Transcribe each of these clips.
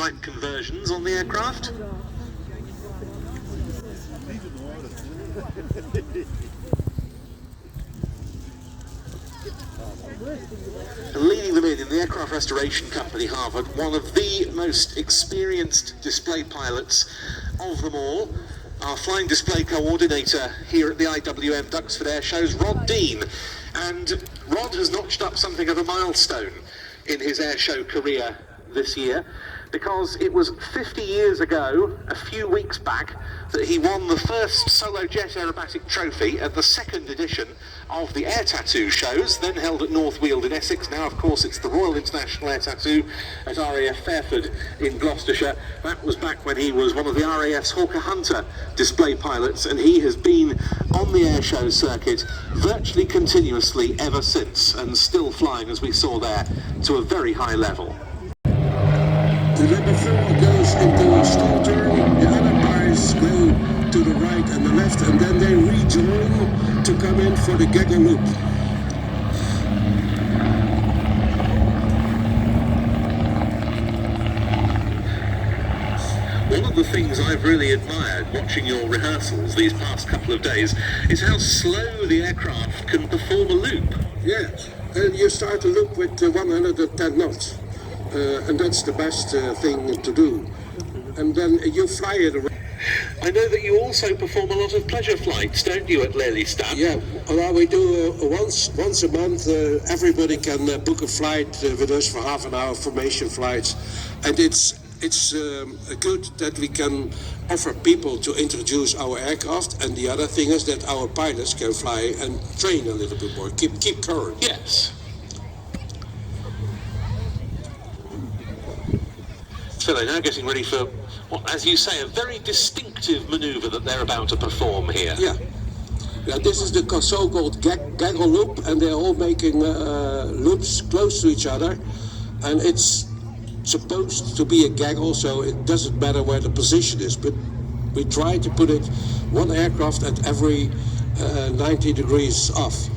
type conversions on the aircraft. And leading them in the aircraft restoration company, Harvard, one of the most experienced display pilots of them all, our flying display coordinator here at the IWM Duxford Air Shows, Rod Dean. And Rod has notched up something of a milestone in his airshow career this year, because it was 50 years ago, a few weeks back, that he won the first solo jet aerobatic trophy at the second edition of the Air Tattoo shows, then held at North Weald in Essex. Now, of course, it's the Royal International Air Tattoo at RAF Fairford in Gloucestershire. That was back when he was one of the RAF's Hawker Hunter display pilots, and he has been on the airshow circuit virtually continuously ever since, and still flying, as we saw there, to a very high level. The number 4 goes into stall turn, the other cars go to the right and the left, and then they rejoin to come in for the gaggle loop. One of the things I've really admired watching your rehearsals these past couple of days is how slow the aircraft can perform a loop. Yeah, and you start a loop with 110 knots. And that's the best thing to do. And then you fly it around. I know that you also perform a lot of pleasure flights, don't you, at Lelystad? Yeah, well, we do once a month. Everybody can book a flight with us for half an hour, formation flights, and it's good that we can offer people to introduce our aircraft. And the other thing is that our pilots can fly and train a little bit more, keep current. Yes. So they're now getting ready for, what, as you say, a very distinctive manoeuvre that they're about to perform here. Yeah. Yeah, this is the so-called gaggle loop, and they're all making loops close to each other, and it's supposed to be a gaggle, so it doesn't matter where the position is, but we try to put it one aircraft at every 90 degrees off.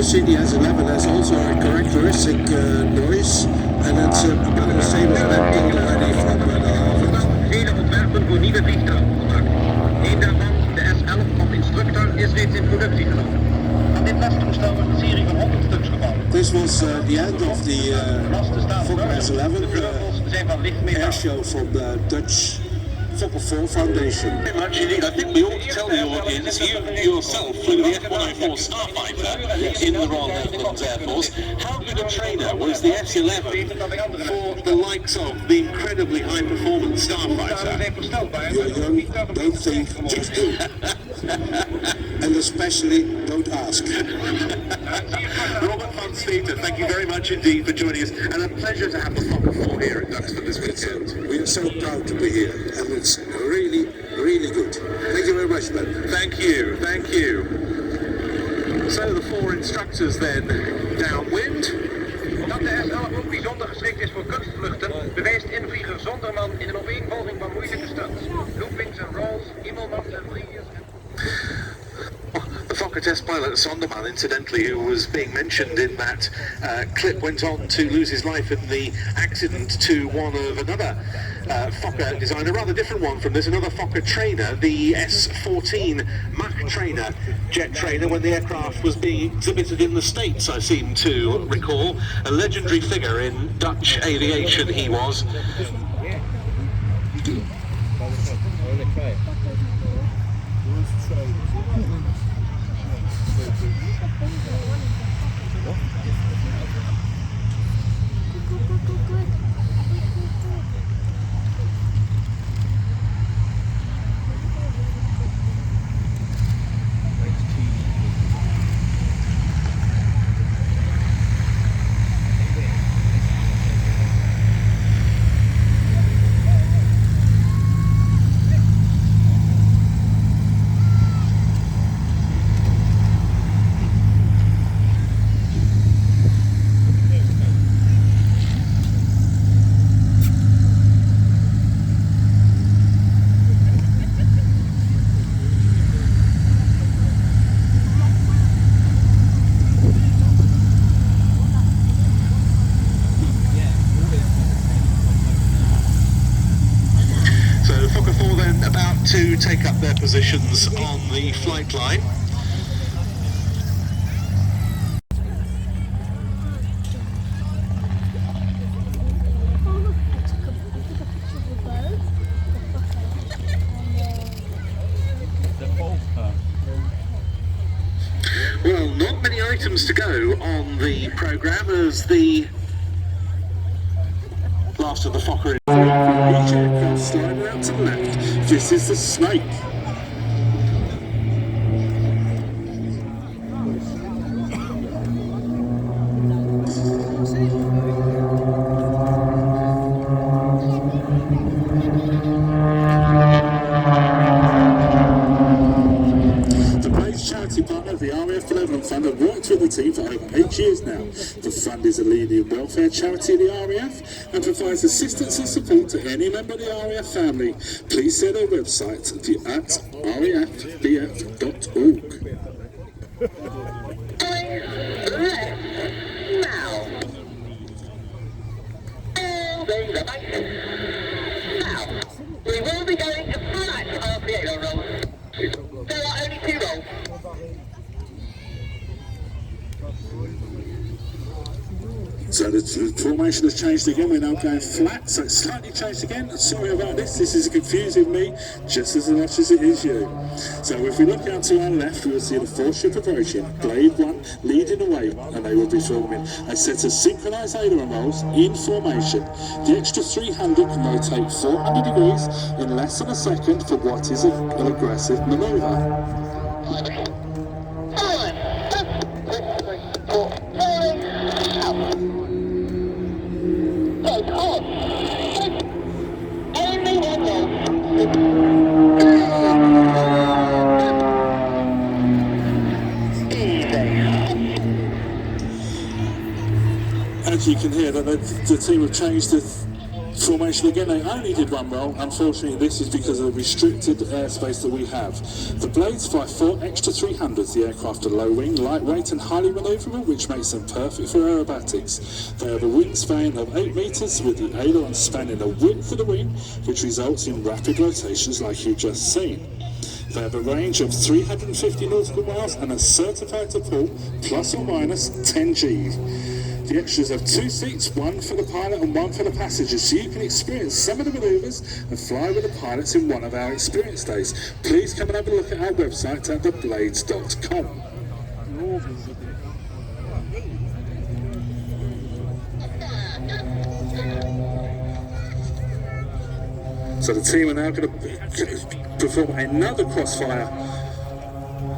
See, the S11 has also a characteristic noise, and it's about the same as that told already from the Harvard. Vele ontwerpen voor nieuwe vliegtuigen gemaakt. Eén daarvan, de S11 of Instructor, is reeds in productie genomen. Van dit lasttoestel wordt een serie van 100 stuks gebouwd. This was the end of the Fokker S11 air show from the Dutch Fokker 4 Foundation. Very much indeed. I think we ought to tell the audience, you yourself flew the F-104 Starfighter in the Royal Netherlands Air Force. How good a trainer was the S11 for the likes of the incredibly high-performance Starfighter? You're young, don't think, just do. And especially, don't ask. Robert van Steeten, thank you very much indeed for joining us, and a pleasure to have the Fokker 4 here at Duxford this weekend. We are so proud to be here, and it's really, really good. Thank you very much, man. Thank you, thank you. So the 4 instructors then downwind. Dat de S11 ook bijzonder geschikt is voor kunstvluchten, bewijst invlieger Zonderman in een opeenvolging van moeilijke stunts. Loopings en rolls, Himmelmans en vliegers en... The Fokker test pilot Sonderman, incidentally, who was being mentioned in that clip, went on to lose his life in the accident to one of another Fokker designer, a rather different one from this, another Fokker trainer, the S14 Mach trainer, jet trainer, when the aircraft was being exhibited in the States, I seem to recall. A legendary figure in Dutch aviation he was. to take up their positions on the flight line. Well, not many items to go on the programme as the last of the Fokker. Each aircraft sliding out to the left. This is the Snake. Partner of the RAF Benevolent Fund have worked with the team for over 8 years now. The fund is a leading welfare charity of the RAF and provides assistance and support to any member of the RAF family. Please see their website at rafbf.org. Now, we will be going to flat RPA rolls. There are only 2 rolls. So the formation has changed again. We're now going flat, so it's slightly changed again. Sorry about this. This is confusing me just as much as it is you. So if we look out to our left, we will see the 4th ship approaching. Blade 1 leading the way, and they will be forming a set of synchronised aileron rolls in formation. The extra 300 can rotate 400 degrees in less than a second for what is an aggressive manoeuvre. As you can hear, that the team have changed the formation again. They only did 1 roll. Unfortunately, this is because of the restricted airspace that we have. The Blades fly 4 extra 300s. The aircraft are low wing, lightweight and highly manoeuvrable, which makes them perfect for aerobatics. They have a wingspan of 8 metres with the aileron spanning the width of the wing, which results in rapid rotations like you've just seen. They have a range of 350 nautical miles and are certified to pull plus or minus 10 G. The extras have 2 seats, 1 for the pilot and 1 for the passengers, so you can experience some of the manoeuvres and fly with the pilots in one of our experience days. Please come and have a look at our website at theblades.com. So the team are now going to perform another crossfire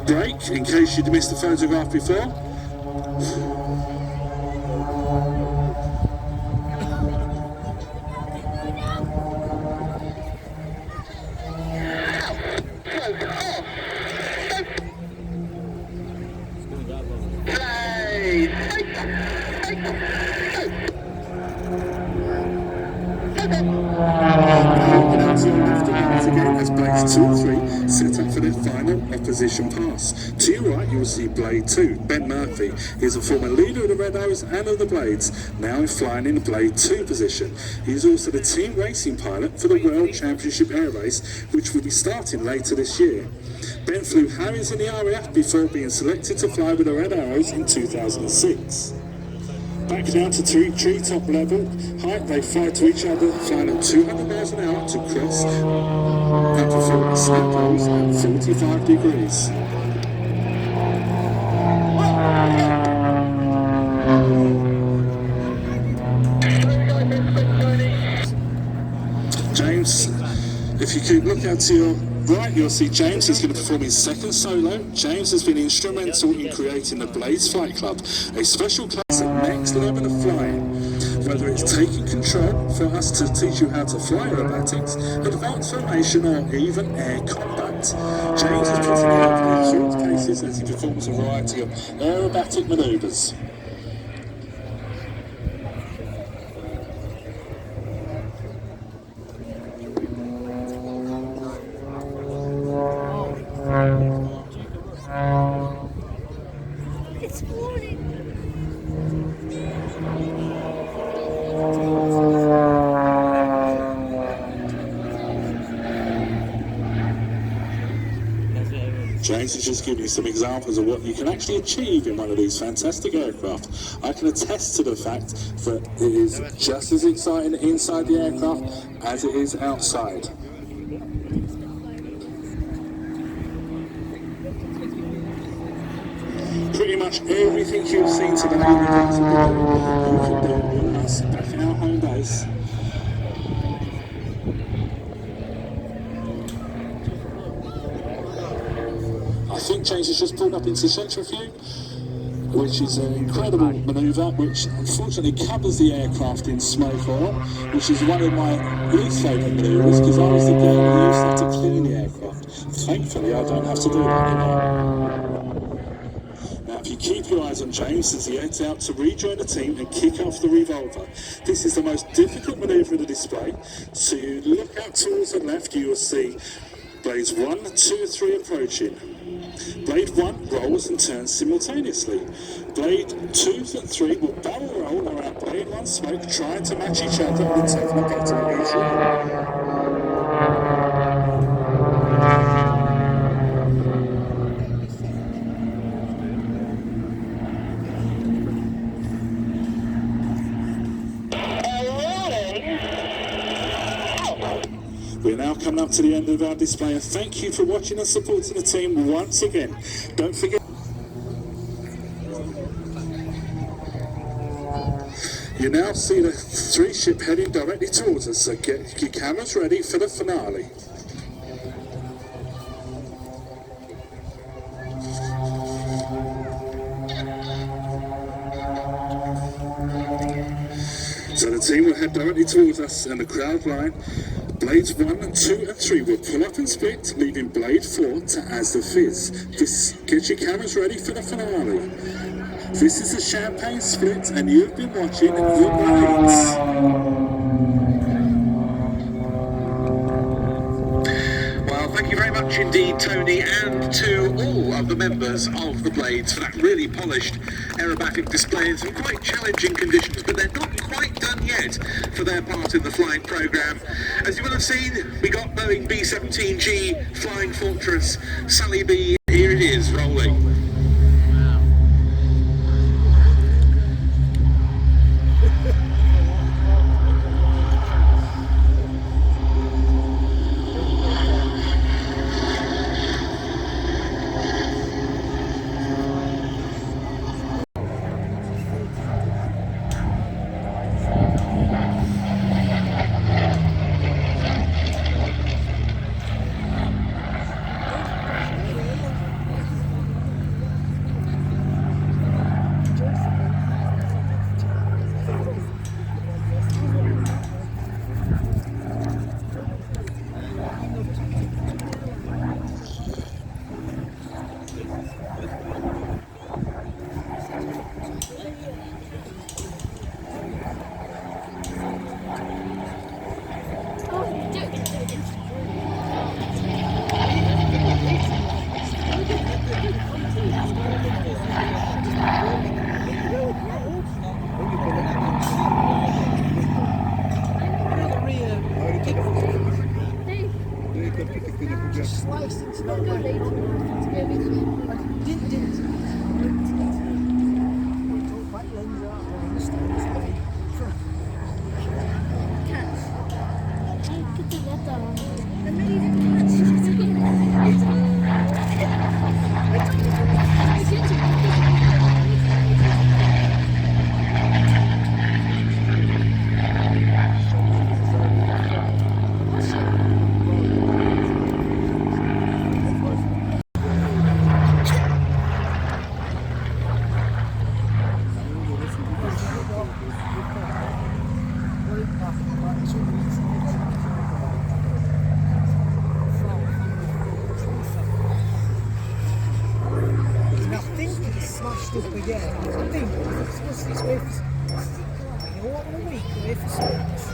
break in case you'd missed the photograph before. Again as blades 2 and 3 set up for their final opposition pass. To your right you will see Blade 2. Ben Murphy is a former leader of the Red Arrows and of the Blades, now flying in the Blade 2 position. He is also the team racing pilot for the World Championship Air Race, which will be starting later this year. Ben flew Harriers in the RAF before being selected to fly with the Red Arrows in 2006. Back down to treetop level height, they fly to each other, flying at 200 miles an hour to cross and perform snap rolls at 45 degrees. James, if you could look out to your right, you'll see James. He's going to perform his second solo. James has been instrumental in creating the Blades Flight Club, a special class at next level of flying. Whether it's taking control for us to teach you how to fly aerobatics, advanced formation, or even air combat, James is putting it up in short cases as he performs a variety of aerobatic manoeuvres. It's morning. James has just given you some examples of what you can actually achieve in one of these fantastic aircraft. I can attest to the fact that it is just as exciting inside the aircraft as it is outside. Pretty much everything you've seen today in the class of the you can do with us back in our home base. I think James has just pulled up into centrifuge, which is an incredible manoeuvre, which unfortunately covers the aircraft in smoke oil, which is one of my least favourite manoeuvres because I was the girl who used to have to clean the aircraft. Thankfully, I don't have to do that anymore. Now, if you keep your eyes on James as he heads out to rejoin the team and kick off the revolver, this is the most difficult manoeuvre in the display. So you look out towards the left, you will see blades 1, 2, and 3 approaching. Blade 1 rolls and turns simultaneously. Blade 2 and 3 will barrel roll around blade 1 smoke, trying to match each other and taking a better illusion. We're now coming up to the end of our display, and thank you for watching and supporting the team once again. Don't forget, you now see the 3 ship heading directly towards us, so get your cameras ready for the finale. So the team will head directly towards us and the crowd line. Blades 1, 2 and 3 will pull up and split, leaving blade 4 to as the fizz. Get your cameras ready for the finale. This is a champagne split and you've been watching the Blades. Thank you very much indeed, Tony, and to all of the members of the Blades for that really polished aerobatic display in some quite challenging conditions, but they're not quite done yet for their part in the flying programme. As you will have seen, we got Boeing B-17G, Flying Fortress, Sally B. Here it is, rolling. Sliced into the smashed up again. I think what's this with? What a week away for service.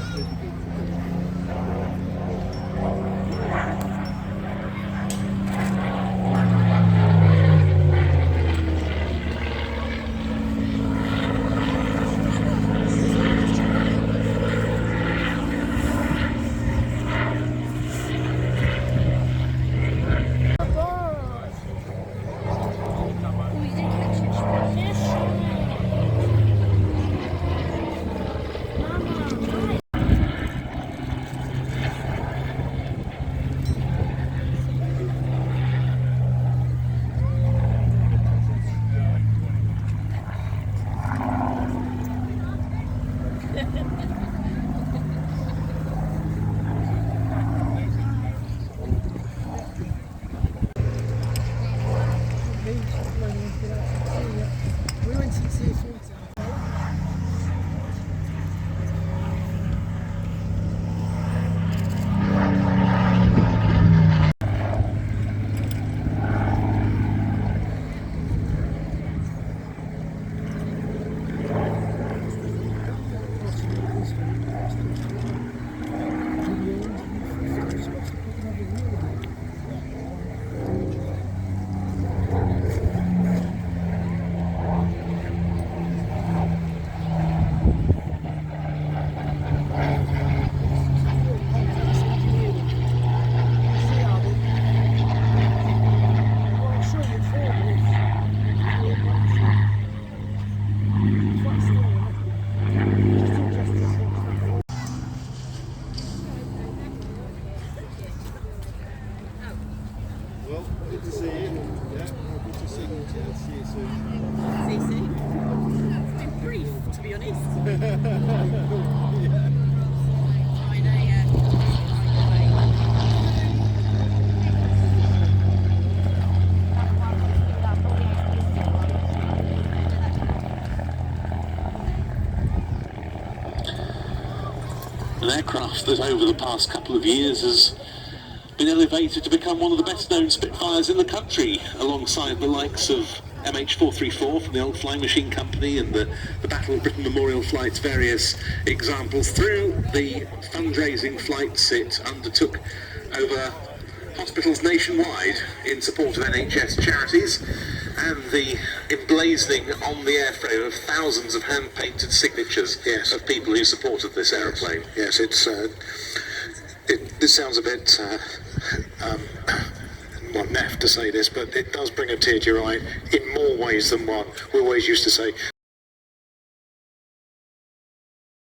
an aircraft that over the past couple of years has been elevated to become one of the best known Spitfires in the country, alongside the likes of MH434 from the old Flying Machine Company and the Battle of Britain Memorial Flight's various examples, through the fundraising flights it undertook over hospitals nationwide in support of NHS charities, and the emblazoning on the airframe of thousands of hand-painted signatures of people who supported this aeroplane. Yes, this sounds a bit naff to say this, but it does bring a tear to your eye in more ways than one. We always used to say